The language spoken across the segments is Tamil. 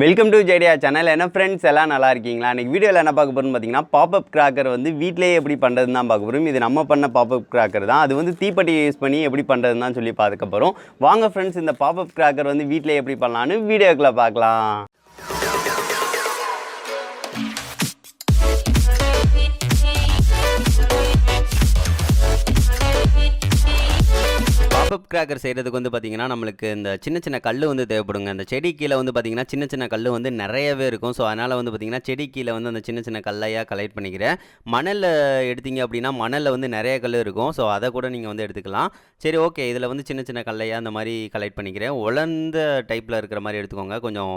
வெல்கம் டு ஜேடியா சேனல். என்ன ஃப்ரெண்ட்ஸ் எல்லாம் நல்லா இருக்கீங்களா? இன்றைக்கி வீடியோவில் என்ன பார்க்க போகிறோம்னு பார்த்தீங்கன்னா, பாப்அப் கிராக்கர் வந்து வீட்டிலேயே எப்படி பண்ணுறதுன்னு தான் பார்க்க போகிறோம். இது நம்ம பண்ண பாப்அப் கிராக்கர் தான். அது வந்து தீப்பெட்டி யூஸ் பண்ணி எப்படி பண்ணுறதுன்னு தான் சொல்லி பார்க்க போகிறோம். வாங்க ஃப்ரெண்ட்ஸ், இந்த பாப்அப் கிராக்கர் வந்து வீட்டிலேயே எப்படி பண்ணலான்னு வீடியோக்குள்ளே பார்க்கலாம். பாப்அப் கிராக்கர் செய்கிறதுக்கு வந்து பார்த்திங்கன்னா, நம்மளுக்கு இந்த சின்ன சின்ன கல் வந்து தேவைப்படுங்க. அந்த செடி கீழே வந்து பார்த்திங்கன்னா சின்ன சின்ன கல் வந்து நிறையவே இருக்கும். ஸோ அதனால் வந்து பார்த்திங்கன்னா செடி கீழே வந்து அந்த சின்ன சின்ன கல்லையாக கலெக்ட் பண்ணிக்கிறேன். மணலில் எடுத்திங்க அப்படின்னா மணலில் வந்து நிறைய கல் இருக்கும். ஸோ அதை கூட நீங்கள் வந்து எடுத்துக்கலாம். சரி, ஓகே. இதில் வந்து சின்ன சின்ன கல்லையாக அந்த மாதிரி கலெக்ட் பண்ணிக்கிறேன். உலர்ந்த டைப்பில் இருக்கிற மாதிரி எடுத்துக்கோங்க. கொஞ்சம்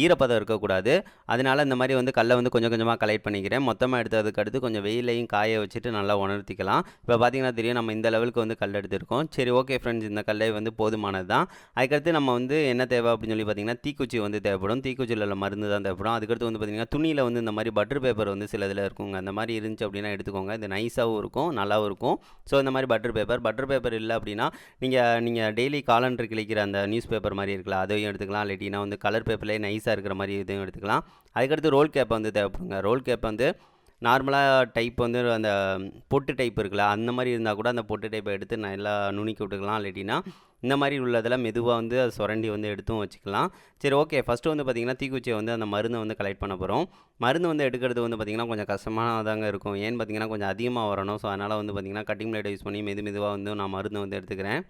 ஈரப்பதம் இருக்கக்கூடாது. அதனால் இந்த மாதிரி வந்து கல்லை வந்து கொஞ்சம் கொஞ்சமாக கலெக்ட் பண்ணிக்கிறேன். மொத்தமாக எடுத்ததுக்கு அடுத்து கொஞ்சம் வெயிலையும் காய வச்சுட்டு நல்லா உணர்த்திக்கலாம். இப்போ பார்த்திங்கன்னா தெரியும், நம்ம இந்த லெவலுக்கு வந்து கல் எடுத்திருக்கோம். சரி, ஓகே ஃப்ரெண்ட்ஸ், இந்த கல்லை வந்து போதுமானது தான். அதுக்கடுத்து நம்ம வந்து என்ன தேவை அப்படின்னு சொல்லி பார்த்தீங்கன்னா, தீக்குச்சி வந்து தேவைப்படும். தீக்குச்சியில் உள்ள மருந்து தான் தேவைப்படும். அதுக்கடுத்து வந்து பார்த்திங்கன்னா, துணியில் வந்து இந்த மாதிரி பட்டர் பேப்பர் வந்து சில இதில் இருக்குங்க. அந்த மாதிரி இருந்துச்சு அப்படின்னா எடுத்துக்கோங்க. இது நைஸாகவும் இருக்கும், நல்லாவும் இருக்கும். ஸோ இந்த மாதிரி பட்டர் பேப்பர் இல்லை அப்படின்னா நீங்கள் டெய்லி காலண்டர் கிழிக்கிற அந்த நியூஸ் பேப்பர் மாதிரி இருக்கலாம், அதையும் எடுத்துக்கலாம். இல்லாட்டினா வந்து கலர் பேப்பர்லேயே நைஸாக இருக்கிற மாதிரி இதையும் எடுத்துக்கலாம். அதுக்கடுத்து ரோல் கேப் வந்து தேவைப்படுங்க. ரோல் கேப் வந்து நார்மலாக டைப் வந்து அந்த பொட்டு டைப் இருக்குல்ல, அந்த மாதிரி இருந்தால் கூட அந்த பொட்டு டைப்பை எடுத்து நல்லா நுணுக்கி விட்டுக்கலாம். இல்லாட்டினா இந்த மாதிரி உள்ளதெல்லாம் மெதுவாக வந்து அதை சுரண்டி வந்து எடுத்தும் வச்சுக்கலாம். சரி, ஓகே. ஃபஸ்ட்டு வந்து பார்த்திங்கன்னா தீக்குச்சியை வந்து அந்த மருந்தை வந்து கலெக்ட் பண்ண போகிறோம். மருந்து வந்து எடுக்கிறது வந்து பார்த்திங்கன்னா கொஞ்சம் கஷ்டமானதாங்க இருக்கும். ஏன்னு பார்த்திங்கன்னா கொஞ்சம் அதிகமாக வரணும். ஸோ அதனால் வந்து பார்த்திங்கன்னா கட்டிங் பிளேடை யூஸ் பண்ணி மெதுவாக வந்து நான் மருந்தை வந்து எடுத்துக்கிறேன்.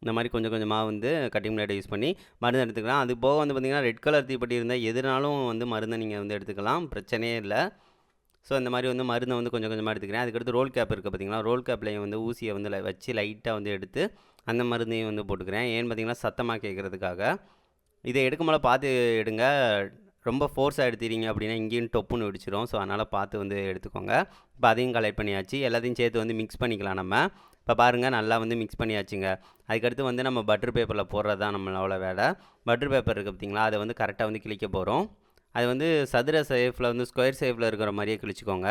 இந்த மாதிரி கொஞ்சம் கொஞ்சமாக வந்து கட்டிங் பிளேடை யூஸ் பண்ணி மருந்து எடுத்துக்கலாம். அது போக வந்து பார்த்திங்கன்னா ரெட் கலர் தீப்பெட்டி இருந்தால் எதுனாலும் வந்து மருந்தை நீங்கள் வந்து எடுத்துக்கலாம், பிரச்சனையே இல்லை. ஸோ இந்த மாதிரி வந்து மருந்தை வந்து கொஞ்சம் கொஞ்சமாக எடுத்துக்கிறேன். அதுக்கடுத்து ரோல் கேப் இருக்குது பார்த்திங்களா, ரோல் கேப்லேயும் வந்து ஊசியை வந்து வச்சு லைட்டாக வந்து எடுத்து அந்த மருந்தையும் வந்து போட்டுக்கிறேன். ஏன்னு பார்த்திங்கன்னா சத்தமாக கேட்குறதுக்காக. இதை எடுக்கும்போது பார்த்து எடுங்க. ரொம்ப ஃபோர்ஸாக எடுத்துறீங்க அப்படின்னா இங்கேயும் டொப்புன்னு வெடிச்சிடும். ஸோ அதனால் பார்த்து வந்து எடுத்துக்கோங்க. இப்போ அதையும் கலெக்ட் பண்ணியாச்சு. எல்லாத்தையும் சேர்த்து வந்து மிக்ஸ் பண்ணிக்கலாம் நம்ம. இப்போ பாருங்கள், நல்லா வந்து மிக்ஸ் பண்ணியாச்சுங்க. அதுக்கடுத்து வந்து நம்ம பட்டர் பேப்பரில் போடுறது தான் நம்மளோட வேலை. பட்டர் பேப்பர் இருக்குது பார்த்திங்களா, அதை வந்து கரெக்டாக வந்து கிழிக்க போகிறோம். அது வந்து சதுர ஷேப்பில் வந்து ஸ்கொயர் ஷேப்பில் இருக்கிற மாதிரியே கிழிச்சிக்கோங்க.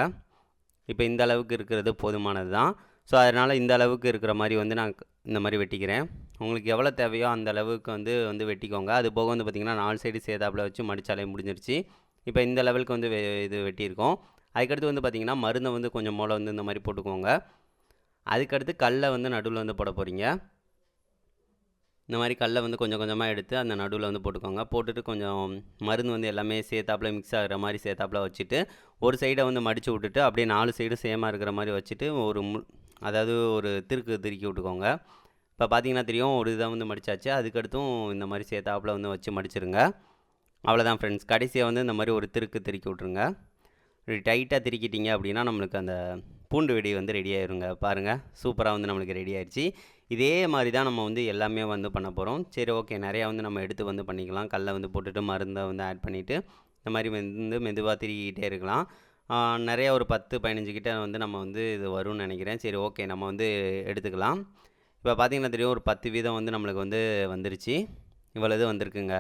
இப்போ இந்த அளவுக்கு இருக்கிறது போதுமானது தான். ஸோ அதனால் இந்த அளவுக்கு இருக்கிற மாதிரி வந்து நான் இந்த மாதிரி வெட்டிக்கிறேன். உங்களுக்கு எவ்வளோ தேவையோ அந்த அளவுக்கு வந்து வெட்டிக்கோங்க. அது போக வந்து பார்த்திங்கன்னா 4 சைடு சேதாப்பில் வச்சு மடித்தாலே முடிஞ்சிருச்சு. இப்போ இந்த லெவலுக்கு வந்து இது வெட்டியிருக்கோம். அதுக்கடுத்து வந்து பார்த்திங்கன்னா மருந்தை வந்து கொஞ்சம் மூளை வந்து இந்த மாதிரி போட்டுக்கோங்க. அதுக்கடுத்து கல்லை வந்து நடுவில் வந்து போட போகிறீங்க. இந்த மாதிரி கல்லை வந்து கொஞ்சம் கொஞ்சமாக எடுத்து அந்த நடுவில் வந்து போட்டுக்கோங்க. போட்டுட்டு கொஞ்சம் மருந்து வந்து எல்லாமே சேர்த்தாப்பில் மிக்ஸ் ஆகிற மாதிரி சேர்த்தாப்பில் வச்சுட்டு ஒரு சைடை வந்து மடித்து விட்டுட்டு அப்படியே 4 சைடும் சேமாக இருக்கிற மாதிரி வச்சுட்டு அதாவது ஒரு திருக்கி விட்டுக்கோங்க. இப்போ பார்த்தீங்கன்னா தெரியும், ஒரு இதை வந்து மடித்தாச்சு. அதுக்கடுத்தும் இந்த மாதிரி சேர்த்தாப்பில் வந்து வச்சு மடிச்சிருங்க. அவ்வளோதான் ஃப்ரெண்ட்ஸ். கடைசியாக வந்து இந்த மாதிரி ஒரு திருக்கி விட்ருங்க. டைட்டாக திருக்கிட்டீங்க அப்படின்னா நம்மளுக்கு அந்த பூண்டு வெடி வந்து ரெடி ஆயிருங்க. பாருங்கள், சூப்பராக வந்து நம்மளுக்கு ரெடி ஆயிடுச்சு. இதே மாதிரி தான் நம்ம வந்து எல்லாமே வந்து பண்ண போகிறோம். சரி, ஓகே. நிறையா வந்து நம்ம எடுத்து வந்து பண்ணிக்கலாம். கல்லை வந்து போட்டுட்டு மருந்தை வந்து ஆட் பண்ணிவிட்டு இந்த மாதிரி வந்து மெதுவாக திருக்கிட்டே இருக்கலாம். நிறையா ஒரு 10-15 கிட்ட வந்து நம்ம வந்து இது வரும்னு நினைக்கிறேன். சரி, ஓகே. நம்ம வந்து எடுத்துக்கலாம். இப்போ பார்த்திங்கன்னா தெரியும், ஒரு 10 வீதம் வந்து நம்மளுக்கு வந்து வந்துருச்சு. இவ்வளோ இது வந்திருக்குங்க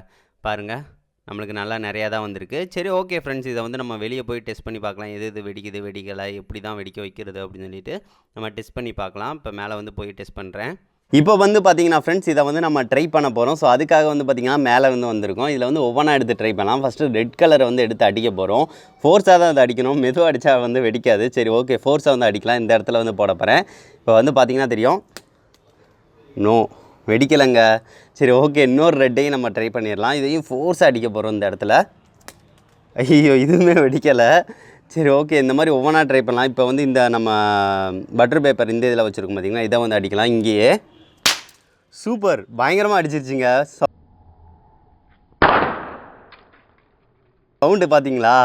பாருங்கள். நம்மளுக்கு நல்லா நிறையா தான் வந்திருக்கு. சரி, ஓகே ஃப்ரெண்ட்ஸ், இதை வந்து நம்ம வெளியே போய் டெஸ்ட் பண்ணி பார்க்கலாம். எது வெடிக்குது வெடிக்கலை, எப்படி தான் வெடிக்க வைக்கிறது அப்படின்னு சொல்லிட்டு நம்ம டெஸ்ட் பண்ணி பார்க்கலாம். இப்போ மேலே வந்து போய் டெஸ்ட் பண்ணுறேன். இப்போ வந்து பார்த்திங்கன்னா ஃப்ரெண்ட்ஸ், இதை வந்து நம்ம ட்ரை பண்ண போகிறோம். ஸோ அதுக்காக வந்து பார்த்திங்கன்னா மேலே வந்து வந்திருக்கோம். இதில் வந்து ஒவ்வொன்றா எடுத்து ட்ரை பண்ணலாம். ஃபஸ்ட்டு ரெட் கலரை வந்து எடுத்து அடிக்க போகிறோம். ஃபோர்ஸாக தான் அதை அடிக்கணும், மெதுவாக அடித்தா வந்து வெடிக்காது. சரி, ஓகே. ஃபோர்ஸாக வந்து அடிக்கலாம். இந்த இடத்துல வந்து போட போகிறேன். இப்போ வந்து பார்த்திங்கன்னா தெரியும், நோ, வெடிக்கலைங்க. சரி, ஓகே. இன்னொரு ரெட்டையும் நம்ம ட்ரை பண்ணிடலாம். இதையும் ஃபோர்ஸாக அடிக்க போகிறோம் இந்த இடத்துல. ஐயோ, இதுவுமே வெடிக்கலை. சரி, ஓகே. இந்த மாதிரி ஒவ்வொன்றா ட்ரை பண்ணலாம். இப்போ வந்து இந்த நம்ம பட்டர் பேப்பர் இந்த இதில் வச்சுருக்கோம் பார்த்திங்கன்னா, இதை வந்து அடிக்கலாம். இங்கேயே சூப்பர், பயங்கரமாக அடிச்சிருச்சிங்க. சவுண்டு பார்த்தீங்களா,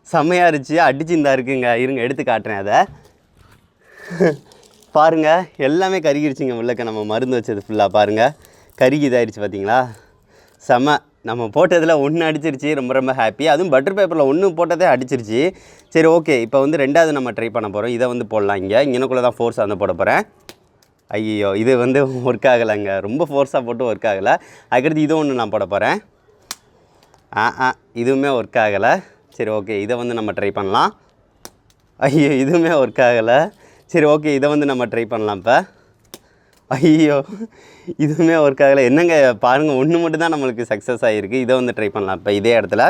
செம்மையாக இருந்துச்சு. அடிச்சு இந்த இருக்குங்க. இருங்க, எடுத்து காட்டுறேன் அதை. பாருங்கள், எல்லாமே கருகிருச்சிங்க. உள்ளக்க நம்ம மருந்து வச்சது ஃபுல்லாக பாருங்கள் கருகி இதாகிடுச்சு பார்த்தீங்களா. செம்ம. நம்ம போட்டதில் 1 அடிச்சிருச்சு. ரொம்ப ரொம்ப ஹாப்பி. அதுவும் பட்டர் பேப்பரில் 1 போட்டதே அடிச்சிருச்சு. சரி, ஓகே. இப்போ வந்து 2வது நம்ம ட்ரை பண்ண போகிறோம். இதை வந்து போடலாம். இங்கனக்குள்ளே தான் ஃபோர்ஸாக வந்து போட போகிறேன். ஐயோ, இது வந்து ஒர்க் ஆகலைங்க. ரொம்ப ஃபோர்ஸாக போட்டு ஒர்க் ஆகலை. அதுக்கடுத்து இது ஒன்று நான் போட போகிறேன். இதுவுமே ஒர்க் ஆகலை. சரி, ஓகே. இதை வந்து நம்ம ட்ரை பண்ணலாம். ஐயோ, இதுவுமே ஒர்க் ஆகலை. சரி, ஓகே. இதை வந்து நம்ம ட்ரை பண்ணலாம். இப்போ ஐயோ இதுவுமே ஒர்க் ஆகலை. என்னங்க பாருங்கள், ஒன்று மட்டும் தான் நம்மளுக்கு சக்ஸஸ் ஆகிருக்கு. இதை வந்து ட்ரை பண்ணலாம் இப்போ இதே இடத்துல.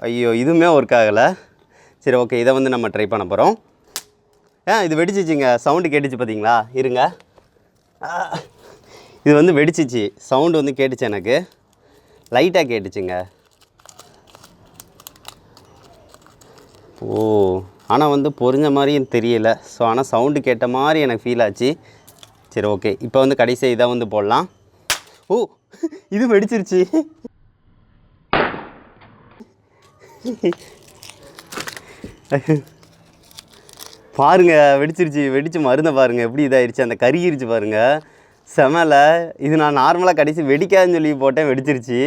ஐயோ இதுவுமே ஒர்க் ஆகலை. சரி ஓகே, இதை வந்து நம்ம ட்ரை பண்ண போகிறோம். இது வெடிச்சிச்சிங்க, சவுண்டு கேட்டுச்சு பார்த்தீங்களா? இருங்க, இது வந்து வெடிச்சிச்சு, சவுண்டு வந்து கேட்டுச்சு, எனக்கு லைட்டாக கேட்டுச்சுங்க. ஓ ஆனால் வந்து பொரிஞ்ச மாதிரியும் தெரியல. ஸோ ஆனால் சவுண்டு கேட்ட மாதிரி எனக்கு ஃபீல் ஆச்சு. சரி ஓகே, இப்போ வந்து கடைசி இதை வந்து போடலாம். ஓ இது வெடிச்சிருச்சு. பாருங்கள் வெடிச்சிருச்சு. வெடிச்சு மருந்தை பாருங்கள் எப்படி இதாகிடுச்சு, அந்த கருகிருச்சு பாருங்கள். செமல. இது நான் நார்மலாக கடைசி வெடிக்காதுன்னு சொல்லி போட்டேன், வெடிச்சிருச்சு.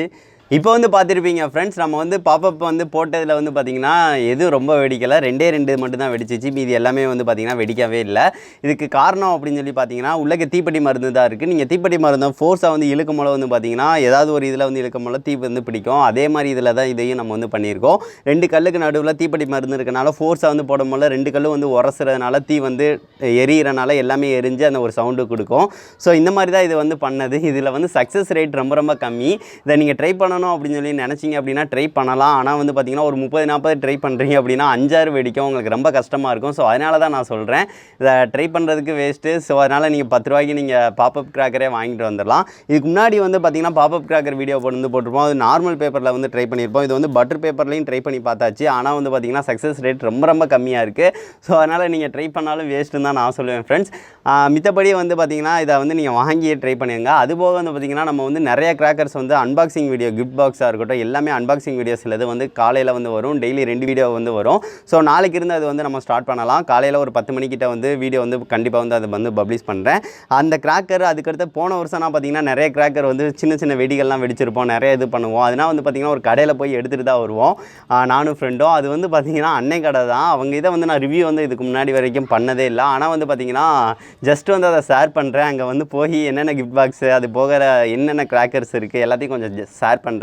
இப்போ வந்து பார்த்துருப்பீங்க ஃப்ரெண்ட்ஸ், நம்ம வந்து பாப்பப் வந்து போட்டதில் வந்து பார்த்திங்கன்னா எதுவும் ரொம்ப வெடிக்கலை, 2 மட்டும் தான் வெடிச்சிச்சு. மீதி எல்லாமே வந்து பார்த்திங்கன்னா வெடிக்கவே இல்லை. இதுக்கு காரணம் அப்படின்னு சொல்லி பார்த்தீங்கன்னா உள்ளே தீப்பெட்டி மருந்து தான் இருக்குது. நீங்கள் தீப்பெட்டி மருந்து ஃபோர்ஸாக வந்து இழுக்கும் போல வந்து பார்த்திங்கன்னா ஏதாவது ஒரு இதில் வந்து இழுக்கும் போல தீ வந்து பிடிக்கும். அதே மாதிரி இதில் தான் இதையும் நம்ம வந்து பண்ணியிருக்கோம். 2 கல்லுக்கு நடுவில் தீப்பெட்டி மருந்து இருக்கனால ஃபோர்ஸாக வந்து போடும் போல 2 கல்லும் வந்து உரசுறதுனால தீ வந்து எரியிறனால எல்லாமே எரிஞ்சு அந்த ஒரு சவுண்டு கொடுக்கும். ஸோ இந்த மாதிரி தான் இது வந்து பண்ணது. இதில் வந்து சக்ஸஸ் ரேட் ரொம்ப ரொம்ப கம்மி. இதை நீங்கள் ட்ரை பண்ணணும் அப்படின்னு சொல்லி நினச்சிங்க அப்படின்னா ட்ரை பண்ணலாம். ஆனால் வந்து பார்த்திங்கன்னா ஒரு 30-40 ட்ரை பண்ணுறீங்க அப்படின்னா 5-6 வெடிக்கும், உங்களுக்கு ரொம்ப கஷ்டமாக இருக்கும். ஸோ அதனால தான் நான் சொல்கிறேன், இதை ட்ரை பண்ணுறதுக்கு வேஸ்ட்டு. ஸோ அதனால் நீங்கள் 10 ரூபாய்க்கு நீங்கள் பாப்பப் கிராக்கரே வாங்கிட்டு வந்துடலாம். இதுக்கு முன்னாடி வந்து பார்த்திங்கன்னா பாப்பப் கிராக்கர் வீடியோ போட்டிருப்போம். அது நார்மல் பேப்பரில் வந்து ட்ரை பண்ணியிருப்போம். இது வந்து பட்டர் பேப்பர்லையும் ட்ரை பண்ணி பார்த்தாச்சு. ஆனால் வந்து பார்த்திங்கன்னா சக்ஸஸ் ரேட் ரொம்ப ரொம்ப கம்மியாக இருக்குது. ஸோ அதனால் நீங்கள் ட்ரை பண்ணாலும் வேஸ்ட்டுன்னு தான் நான் சொல்லுவேன் ஃப்ரெண்ட்ஸ். மித்தபடி வந்து பார்த்திங்கன்னா இதை வந்து நீங்கள் வாங்கியே ட்ரை பண்ணுங்க. அதுபோக வந்து பார்த்திங்கன்னா நம்ம வந்து நிறைய கிராக்கர்ஸ் வந்து அன்பாக்சிங் வீடியோ, கிஃப்ட் பாக்ஸாக இருக்கட்டும், எல்லாமே அன்பாக்சிங் வீடியோஸ் இது வந்து காலையில் வந்து வரும். டெய்லி 2 வீடியோ வந்து வரும். ஸோ நாளைக்கு இருந்து அது வந்து நம்ம ஸ்டார்ட் பண்ணலாம். காலையில் ஒரு 10 மணிக்கிட்ட வந்து வீடியோ வந்து கண்டிப்பாக வந்து அதை வந்து பப்ளிஷ் பண்ணுறேன். அந்த கிராக்கர் அதுக்கடுத்து போன வருஷம்னா பார்த்திங்கன்னா நிறைய கிராக்கர் வந்து சின்ன சின்ன வெடிகள்லாம் வெடிச்சிருப்போம், நிறைய இது பண்ணுவோம். அதனால் வந்து பார்த்திங்கன்னா ஒரு கடையில் போய் எடுத்துகிட்டு தான் வருவோம், நானும் ஃப்ரெண்டும். அது வந்து பார்த்திங்கன்னா அன்னை கடை தான். அவங்க இதை வந்து நான் ரிவ்யூ வந்து இதுக்கு முன்னாடி வரைக்கும் பண்ணதே இல்லை. ஆனால் வந்து பார்த்திங்கன்னா ஜஸ்ட் வந்து அதை ஷேர் பண்ணுறேன். அங்கே வந்து போய் என்னென்ன கிஃப்ட் பாக்ஸு, அது போகிற என்னென்ன கிராக்கர்ஸ் இருக்குது எல்லாத்தையும் கொஞ்சம் ஷேர் பண்ணுறேன்.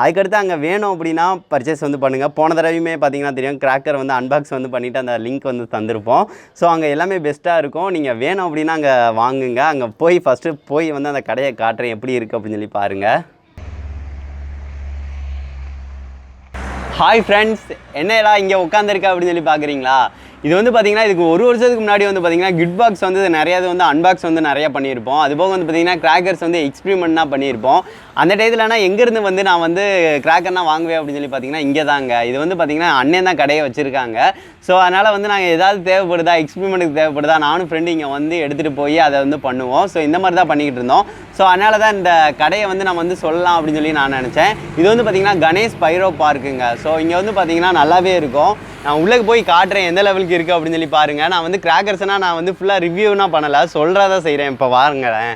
அதுக்கடுத்து அங்கே வேணும் அப்படின்னா பர்ச்சேஸ் வந்து பண்ணுங்கள். போன தடவையுமே பார்த்தீங்கன்னா தெரியும், கிராக்கர் வந்து அன்பாக்ஸ் வந்து பண்ணிவிட்டு அந்த லிங்க் வந்து தந்திருப்போம். ஸோ அங்கே எல்லாமே பெஸ்ட்டாக இருக்கும். நீங்கள் வேணும் அப்படின்னா அங்கே வாங்குங்க. அங்கே போய் ஃபஸ்ட்டு போய் வந்து அந்த கடையை காட்டுறேன் எப்படி இருக்குது அப்படின்னு சொல்லி பாருங்கள். ஹாய் ஃப்ரெண்ட்ஸ், என்னடா இங்கே உட்காந்துருக்கா அப்படின்னு சொல்லி பார்க்குறீங்களா? இது வந்து பார்த்திங்கன்னா இதுக்கு 1 வருஷத்துக்கு முன்னாடி வந்து பார்த்திங்கன்னா கிஃப்ட் பாக்ஸ் வந்து நிறையா வந்து அன்பாக்ஸ் வந்து நிறையா பண்ணியிருப்போம். அதுபோக வந்து பார்த்திங்கன்னா கிராக்கர்ஸ் வந்து எக்ஸ்பிரிமெண்ட்னா பண்ணியிருப்போம். அந்த டயத்துலனா எங்கேருந்து வந்து நான் வந்து கிராக்கர்னா வாங்குவேன் அப்படின்னு சொல்லி பார்த்திங்கன்னா இங்கே தாங்க. இது வந்து பார்த்திங்கன்னா அண்ணன் தான் கடையை வச்சுருக்காங்க. ஸோ அதனால் வந்து நாங்கள் ஏதாவது தேவைப்படுதா, எக்ஸ்பிரிமெண்ட்டுக்கு தேவைப்படுதா, நானும் ஃப்ரெண்டு இங்கே வந்து எடுத்துகிட்டு போய் அதை வந்து பண்ணுவோம். ஸோ இந்த மாதிரி தான் பண்ணிக்கிட்டு இருந்தோம். ஸோ அதனால தான் இந்த கடையை வந்து நம்ம வந்து சொல்லலாம் அப்படின்னு சொல்லி நான் நினச்சேன். இது வந்து பார்த்திங்கன்னா கணேஷ் பைரோ பார்க்குங்க. ஸோ இங்கே வந்து பார்த்திங்கன்னா நல்லாவே இருக்கும். நான் உள்ளே போய் காட்டுறேன் எந்த லெவலுக்கு இருக்குது அப்படின்னு சொல்லி பாருங்கள். நான் வந்து கிராக்கர்ஸ்னால் நான் வந்து ஃபுல்லாக ரிவ்யூனா பண்ணலை, சொல்கிறதா செய்கிறேன். இப்போ வாருங்களேன்.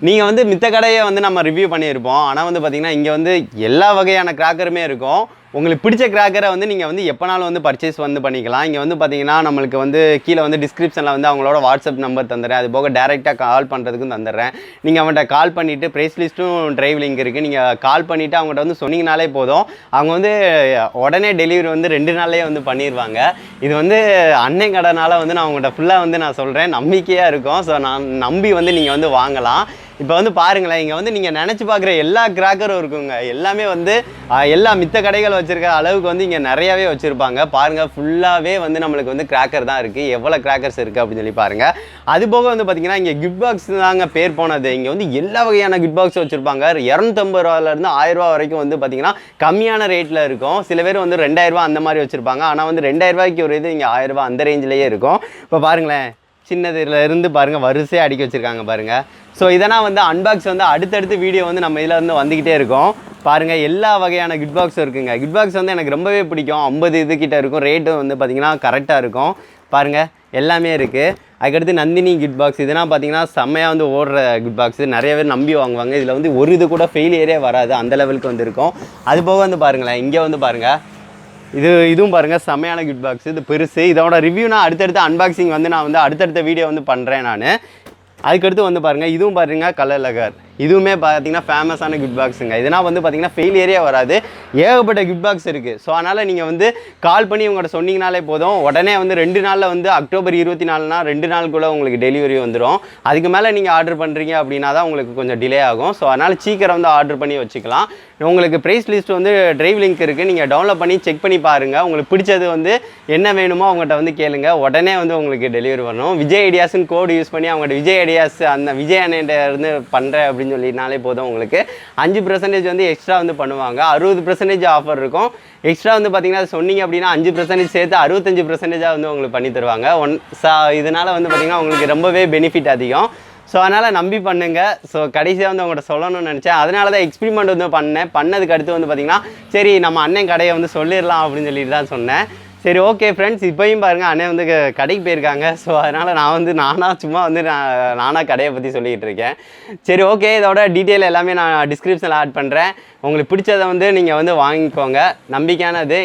நீங்கள் வந்து மித்த கடையை வந்து நம்ம ரிவ்யூ பண்ணியிருப்போம். ஆனால் வந்து பார்த்திங்கன்னா இங்கே வந்து எல்லா வகையான கிராக்கருமே இருக்கும். உங்களுக்கு பிடிச்ச கிராக்கரை வந்து நீங்கள் வந்து எப்போனாலும் வந்து பர்ச்சேஸ் வந்து பண்ணிக்கலாம். இங்கே வந்து பார்த்தீங்கன்னா நம்மளுக்கு வந்து கீழே வந்து டிஸ்கிரிப்ஷனில் வந்து அவங்களோட வாட்ஸ்அப் நம்பர் தந்துடுறேன். அது போக டேரெக்டாக கால் பண்ணுறதுக்கும் தந்துடுறேன். நீங்கள் அவங்கள்ட்ட கால் பண்ணிவிட்டு ப்ரைஸ் லிஸ்ட்டும் டிரைவ் லிங்க் இருக்குது. நீங்கள் கால் பண்ணிவிட்டு அவங்கள்ட்ட வந்து சொன்னீங்கனாலே போதும், அவங்க வந்து உடனே டெலிவரி வந்து 2 நாள்லேயே வந்து பண்ணிடுவாங்க. இது வந்து அன்னை கடைனால வந்து நான் அவங்கள்ட்ட ஃபுல்லாக வந்து நான் சொல்கிறேன், நம்பிக்கையாக இருக்கும். ஸோ நான் நம்பி வந்து நீங்கள் வந்து வாங்கலாம். இப்போ வந்து பாருங்களேன், இங்கே வந்து நீங்கள் நினச்சி பார்க்குற எல்லா கிராக்கரும் இருக்குங்க. எல்லாமே வந்து எல்லா மித்த கடைகள் வச்சுருக்க அளவுக்கு வந்து இங்கே நிறையாவே வச்சுருப்பாங்க. பாருங்கள், ஃபுல்லாகவே வந்து நம்மளுக்கு வந்து கிராக்கர் தான் இருக்குது. எவ்வளோ கிராக்கர்ஸ் இருக்குது அப்படின்னு சொல்லி பாருங்கள். அதுபோக வந்து பார்த்திங்கன்னா இங்கே கிஃப்ட் பாக்ஸ் தாங்க பேர் போனது. இங்கே வந்து எல்லா வகையான கிஃப்ட் பாக்ஸ் வச்சுருப்பாங்க. 250 ரூபாயிலேருந்து 1000 ரூபா வரைக்கும் வந்து பார்த்திங்கன்னா கம்மியான ரேட்டில் இருக்கும். சில பேர் வந்து 2000 ரூபா அந்த மாதிரி வச்சுருப்பாங்க. ஆனால் வந்து 2000 ரூபாய்க்கு ஒரு இது இங்கே 1000 ரூபா அந்த ரேஞ்சிலேயே இருக்கும். இப்போ பாருங்களேன், சின்னதுல இருந்து பாருங்கள் வரிசையாக அடுக்கி வச்சுருக்காங்க பாருங்கள். ஸோ இதெல்லாம் வந்து அன்பாக்ஸ் வந்து அடுத்தடுத்து வீடியோ வந்து நம்ம இதில் வந்து வந்துக்கிட்டே இருக்கோம். பாருங்கள், எல்லா வகையான கிஃப்ட் பாக்ஸும் இருக்குங்க. கிஃப்ட் பாக்ஸ் வந்து எனக்கு ரொம்பவே பிடிக்கும். 50 இதுக்கிட்ட இருக்கும். ரேட்டும் வந்து பார்த்திங்கன்னா கரெக்டாக இருக்கும். பாருங்கள், எல்லாமே இருக்குது. அதுக்கடுத்து நந்தினி கிஃப்ட் பாக்ஸ், இதெல்லாம் பார்த்திங்கன்னா செம்மையாக வந்து ஓடுற கிஃப்ட் பாக்ஸு. நிறைய பேர் நம்பி வாங்குவாங்க. இதில் வந்து ஒரு இது கூட ஃபெயிலியரே வராது, அந்த லெவலுக்கு வந்து இருக்கும். அது போக வந்து பாருங்களேன், இங்கே வந்து பாருங்கள், இதுவும் பாருங்கள் செம்மையான கிஃப்ட் பாக்ஸ். இது பெருசு. இதோட ரிவ்யூ நான் அடுத்தடுத்து அன்பாக்சிங் வந்து நான் வந்து அடுத்தடுத்த வீடியோ வந்து பண்ணுறேன் நான். அதுக்கடுத்து வந்து பாருங்கள், இதுவும் பாருங்கள் கலர் லகர். இதுவுமே பார்த்தீங்கன்னா ஃபேமஸான கிஃப்ட் பாக்ஸுங்க. இதனால் வந்து பார்த்தீங்கன்னா ஃபெயிலியரே வராது. ஏகப்பட்ட கிஃப்ட் பாக்ஸ் இருக்குது. ஸோ அதனால் நீங்கள் வந்து கால் பண்ணி உங்கள்கிட்ட சொன்னீங்கனாலே போதும், உடனே வந்து 2 நாளில் வந்து அக்டோபர் 24னா 2 நாளுக்குள்ளே உங்களுக்கு டெலிவரி வந்துடும். அதுக்கு மேலே நீங்கள் ஆர்டர் பண்ணுறீங்க அப்படின்னா தான் உங்களுக்கு கொஞ்சம் டிலே ஆகும். ஸோ அதனால் சீக்கிரம் வந்து ஆர்டர் பண்ணி வச்சுக்கலாம். உங்களுக்கு ப்ரைஸ் லிஸ்ட் வந்து டிரைவ் லிங்க் இருக்குது, நீங்கள் டவுன்லோட் பண்ணி செக் பண்ணி பாருங்கள். உங்களுக்கு பிடிச்சது வந்து என்ன வேணுமோ அவங்கள்ட்ட வந்து கேளுங்க, உடனே வந்து உங்களுக்கு டெலிவரி வரணும். விஜய் ஐடியாஸ்ன்னு கோடு யூஸ் பண்ணி அவங்கள்ட்ட விஜய் ஐடியாஸ் அந்த விஜய் அண்ணன்ட்ட இருந்து பண்ணுறேன் அப்படின்னு சொல்லினாலே போதும், உங்களுக்கு 5% வந்து எக்ஸ்ட்ரா வந்து பண்ணுவாங்க. 60% ஆஃபர் இருக்கும். எக்ஸ்ட்ரா வந்து பார்த்தீங்கன்னா அது சொன்னீங்க அப்படின்னா 5% சேர்த்து 65% வந்து உங்களுக்கு பண்ணி தருவாங்க. இதனால் வந்து பார்த்தீங்கன்னா உங்களுக்கு ரொம்பவே பெனிஃபிட் அதிகம். ஸோ அதனால் நம்பி பண்ணுங்கள். ஸோ கடைசியாக வந்து உங்கள்கிட்ட சொல்லணும்னு நினச்சேன். அதனால தான் எக்ஸ்பிரிமெண்ட் வந்து பண்ணதுக்கு அடுத்து வந்து பார்த்திங்கன்னா சரி நம்ம அண்ணன் கடையை வந்து சொல்லிடலாம் அப்படின்னு சொல்லிட்டு தான் சொன்னேன். சரி ஓகே ஃப்ரெண்ட்ஸ், இப்போயும் பாருங்கள் அண்ணன் வந்து கடைக்கு போயிருக்காங்க. ஸோ அதனால் நான் வந்து சும்மா வந்து நானாக கடையை பற்றி சொல்லிக்கிட்டு இருக்கேன். சரி ஓகே, இதோட டீட்டெயில் எல்லாமே நான் டிஸ்கிரிப்ஷனில் ஆட் பண்ணுறேன். உங்களுக்கு பிடிச்சதை வந்து நீங்கள் வந்து வாங்கிக்கோங்க. நம்பிக்கையானது,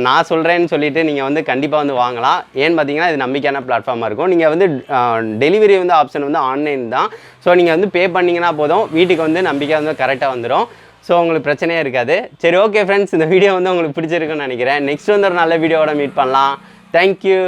நான் சொல்கிறேன்னு சொல்லிவிட்டு நீங்கள் வந்து கண்டிப்பாக வந்து வாங்கலாம். ஏன்னு பார்த்தீங்கன்னா இது நம்பிக்கையான பிளாட்ஃபார்மாக இருக்கும். நீங்கள் வந்து டெலிவரி வந்து ஆப்ஷன் வந்து ஆன்லைன் தான். ஸோ நீங்கள் வந்து பே பண்ணிங்கன்னா போதும், வீட்டுக்கு வந்து நம்பிக்கை வந்து கரெக்டாக வந்துடும். ஸோ உங்களுக்கு பிரச்சனையே இருக்காது. சரி ஓகே ஃப்ரெண்ட்ஸ், இந்த வீடியோ வந்து உங்களுக்கு பிடிச்சிருக்குன்னு நினைக்கிறேன். நெக்ஸ்ட் வந்து ஒரு நல்ல வீடியோவோட மீட் பண்ணலாம். தேங்க்யூ.